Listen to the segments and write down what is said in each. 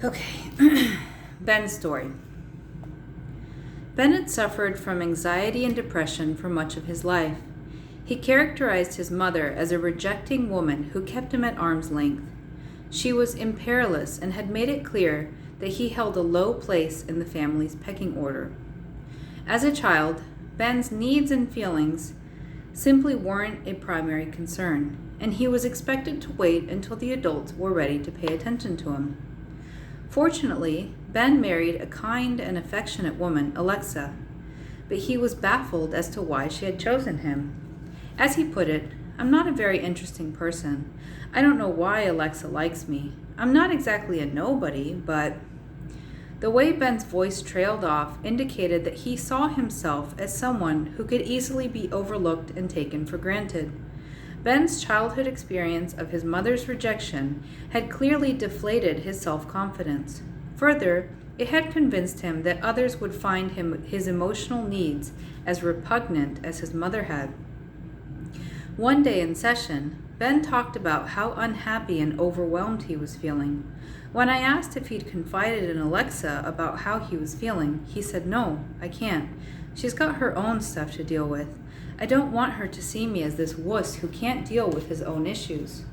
Okay, Ben's story. Ben had suffered from anxiety and depression for much of his life. He characterized his mother as a rejecting woman who kept him at arm's length. She was imperious and had made it clear that he held a low place in the family's pecking order. As a child, Ben's needs and feelings simply weren't a primary concern, and he was expected to wait until the adults were ready to pay attention to him. Fortunately, Ben married a kind and affectionate woman, Alexa, but he was baffled as to why she had chosen him. As he put it, "I'm not a very interesting person. I don't know why Alexa likes me. I'm not exactly a nobody, but..." The way Ben's voice trailed off indicated that he saw himself as someone who could easily be overlooked and taken for granted. Ben's childhood experience of his mother's rejection had clearly deflated his self-confidence. Further, it had convinced him that others would find his emotional needs as repugnant as his mother had. One day in session, Ben talked about how unhappy and overwhelmed he was feeling. When I asked if he'd confided in Alexa about how he was feeling, he said, "No, I can't. She's got her own stuff to deal with. I don't want her to see me as this wuss who can't deal with his own issues."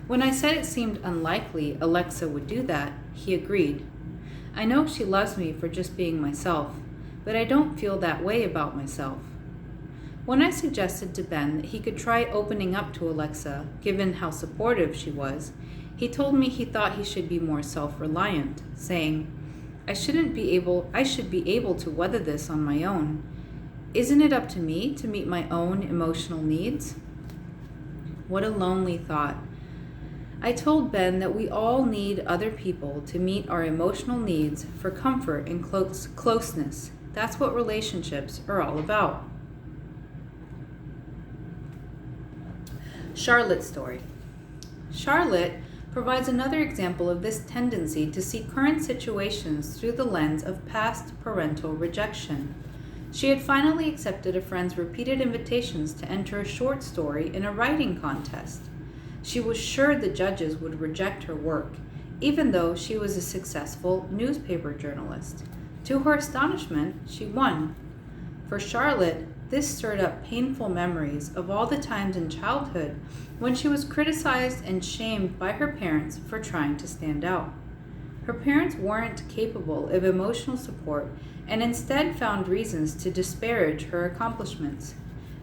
When I said it seemed unlikely Alexa would do that, he agreed. "I know she loves me for just being myself, but I don't feel that way about myself." When I suggested to Ben that he could try opening up to Alexa, given how supportive she was, he told me he thought he should be more self-reliant, saying, I should be able to weather this on my own. Isn't it up to me to meet my own emotional needs?" What a lonely thought. I told Ben that we all need other people to meet our emotional needs for comfort and closeness. That's what relationships are all about. Charlotte's story. Charlotte provides another example of this tendency to see current situations through the lens of past parental rejection. She had finally accepted a friend's repeated invitations to enter a short story in a writing contest. She was sure the judges would reject her work, even though she was a successful newspaper journalist. To her astonishment, she won. For Charlotte, this stirred up painful memories of all the times in childhood when she was criticized and shamed by her parents for trying to stand out. Her parents weren't capable of emotional support and instead found reasons to disparage her accomplishments.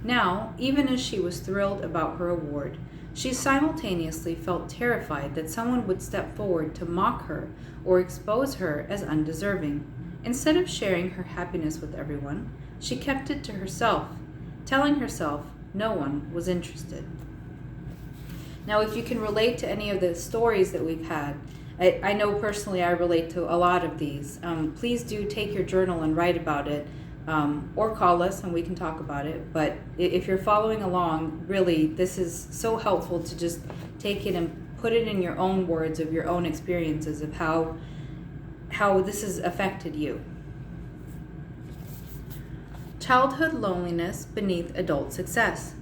Now, even as she was thrilled about her award, she simultaneously felt terrified that someone would step forward to mock her or expose her as undeserving. Instead of sharing her happiness with everyone, she kept it to herself, telling herself no one was interested. Now, if you can relate to any of the stories that we've had, I know personally I relate to a lot of these. Please do take your journal and write about it, or call us and we can talk about it. But if you're following along, really, this is so helpful to just take it and put it in your own words of your own experiences of how this has affected you. Childhood loneliness beneath adult success.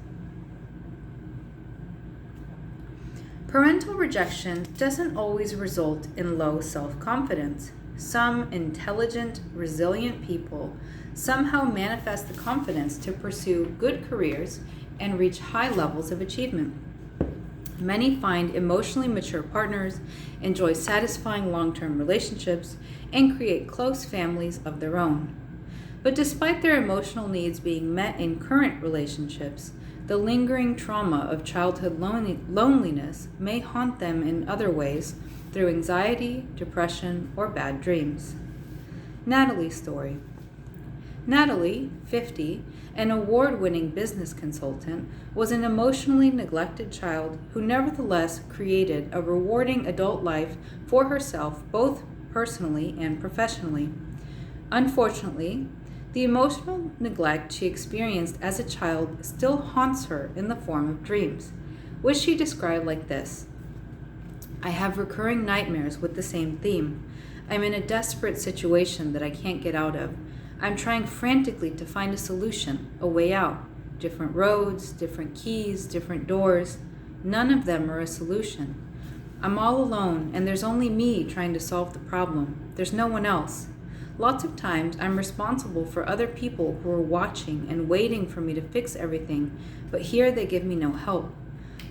Parental rejection doesn't always result in low self-confidence. Some intelligent, resilient people somehow manifest the confidence to pursue good careers and reach high levels of achievement. Many find emotionally mature partners, enjoy satisfying long-term relationships, and create close families of their own. But despite their emotional needs being met in current relationships, the lingering trauma of childhood loneliness may haunt them in other ways through anxiety, depression, or bad dreams. Natalie's story. Natalie, 50, an award-winning business consultant, was an emotionally neglected child who nevertheless created a rewarding adult life for herself both personally and professionally. Unfortunately, the emotional neglect she experienced as a child still haunts her in the form of dreams, which she described like this. I have recurring nightmares with the same theme. I'm in a desperate situation that I can't get out of. I'm trying frantically to find a solution, a way out. Different roads, different keys, different doors. None of them are a solution. I'm all alone, and there's only me trying to solve the problem. There's no one else. Lots of times I'm responsible for other people who are watching and waiting for me to fix everything, but here they give me no help.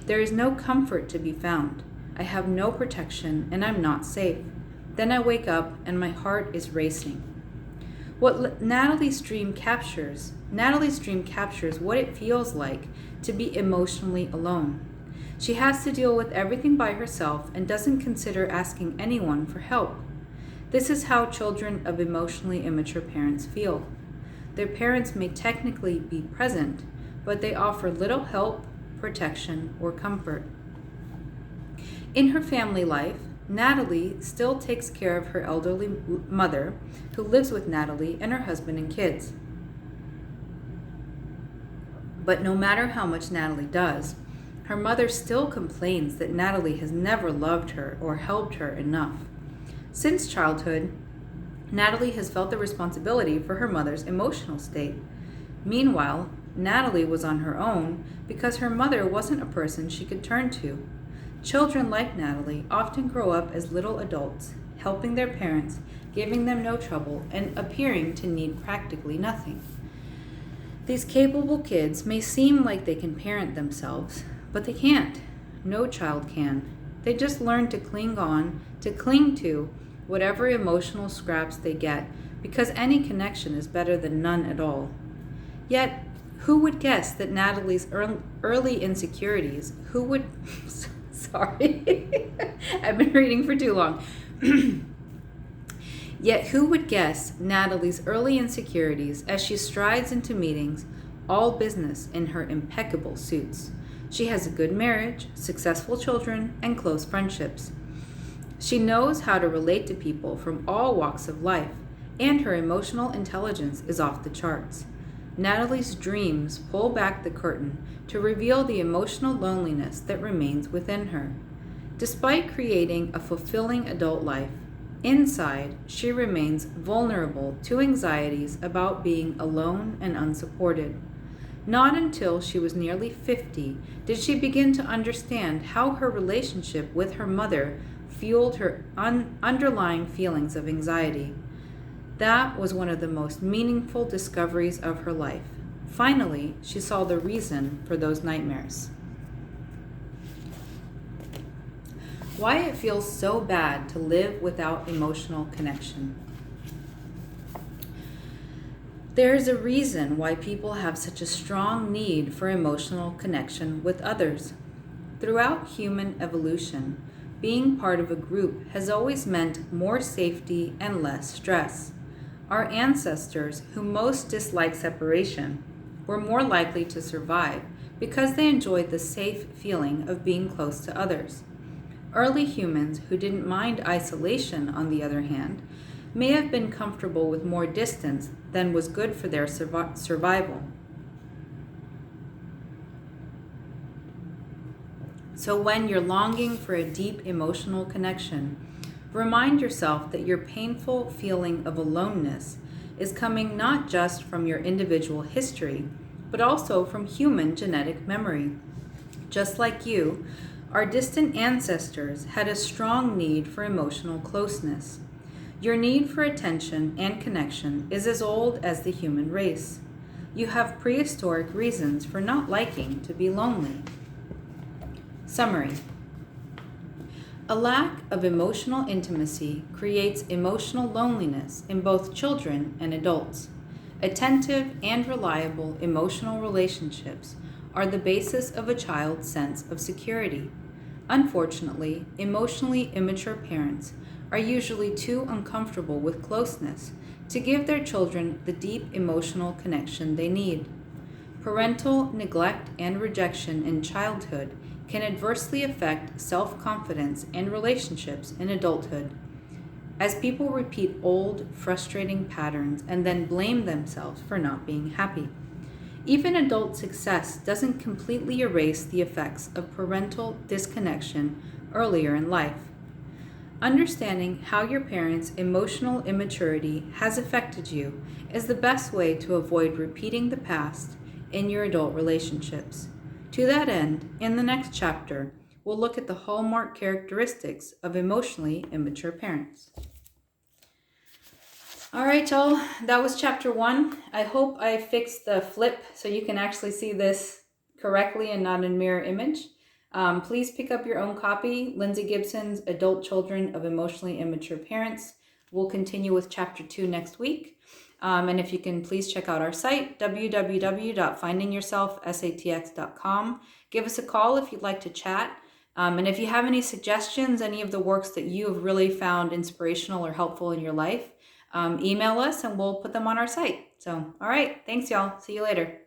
There is no comfort to be found. I have no protection, and I'm not safe. Then I wake up, and my heart is racing. What Natalie's dream captures what it feels like to be emotionally alone. She has to deal with everything by herself and doesn't consider asking anyone for help. This is how children of emotionally immature parents feel. Their parents may technically be present, but they offer little help, protection, or comfort. In her family life, Natalie still takes care of her elderly mother, who lives with Natalie and her husband and kids. But no matter how much Natalie does, her mother still complains that Natalie has never loved her or helped her enough. Since childhood, Natalie has felt the responsibility for her mother's emotional state. Meanwhile, Natalie was on her own because her mother wasn't a person she could turn to. Children like Natalie often grow up as little adults, helping their parents, giving them no trouble, and appearing to need practically nothing. These capable kids may seem like they can parent themselves, but they can't. No child can. They just learn to cling to whatever emotional scraps they get, because any connection is better than none at all. Yet, who would guess that Natalie's early insecurities, Sorry, I've been reading for too long. Yet who would guess Natalie's early insecurities as she strides into meetings, all business in her impeccable suits. She has a good marriage, successful children, and close friendships. She knows how to relate to people from all walks of life, and her emotional intelligence is off the charts. Natalie's dreams pull back the curtain to reveal the emotional loneliness that remains within her. Despite creating a fulfilling adult life, inside she remains vulnerable to anxieties about being alone and unsupported. Not until she was nearly 50 did she begin to understand how her relationship with her mother fueled her underlying feelings of anxiety. That was one of the most meaningful discoveries of her life. Finally, she saw the reason for those nightmares. Why it feels so bad to live without emotional connection. There is a reason why people have such a strong need for emotional connection with others. Throughout human evolution, being part of a group has always meant more safety and less stress. Our ancestors, who most disliked separation, were more likely to survive because they enjoyed the safe feeling of being close to others. Early humans who didn't mind isolation, on the other hand, may have been comfortable with more distance than was good for their survival. So when you're longing for a deep emotional connection, remind yourself that your painful feeling of aloneness is coming not just from your individual history, but also from human genetic memory. Just like you, our distant ancestors had a strong need for emotional closeness. Your need for attention and connection is as old as the human race. You have prehistoric reasons for not liking to be lonely. Summary. A lack of emotional intimacy creates emotional loneliness in both children and adults. Attentive and reliable emotional relationships are the basis of a child's sense of security. Unfortunately, emotionally immature parents are usually too uncomfortable with closeness to give their children the deep emotional connection they need. Parental neglect and rejection in childhood can adversely affect self-confidence and relationships in adulthood. As people repeat old, frustrating patterns and then blame themselves for not being happy. Even adult success doesn't completely erase the effects of parental disconnection earlier in life. Understanding how your parents' emotional immaturity has affected you is the best way to avoid repeating the past in your adult relationships. To that end, in the next chapter, we'll look at the hallmark characteristics of emotionally immature parents. All right, y'all, that was chapter 1. I hope I fixed the flip so you can actually see this correctly and not in mirror image. Please pick up your own copy, Lindsay Gibson's Adult Children of Emotionally Immature Parents. We'll continue with chapter 2 next week. And if you can, please check out our site, www.findingyourselfsatx.com. Give us a call if you'd like to chat. And if you have any suggestions, any of the works that you have really found inspirational or helpful in your life, email us and we'll put them on our site. So, all right. Thanks, y'all. See you later.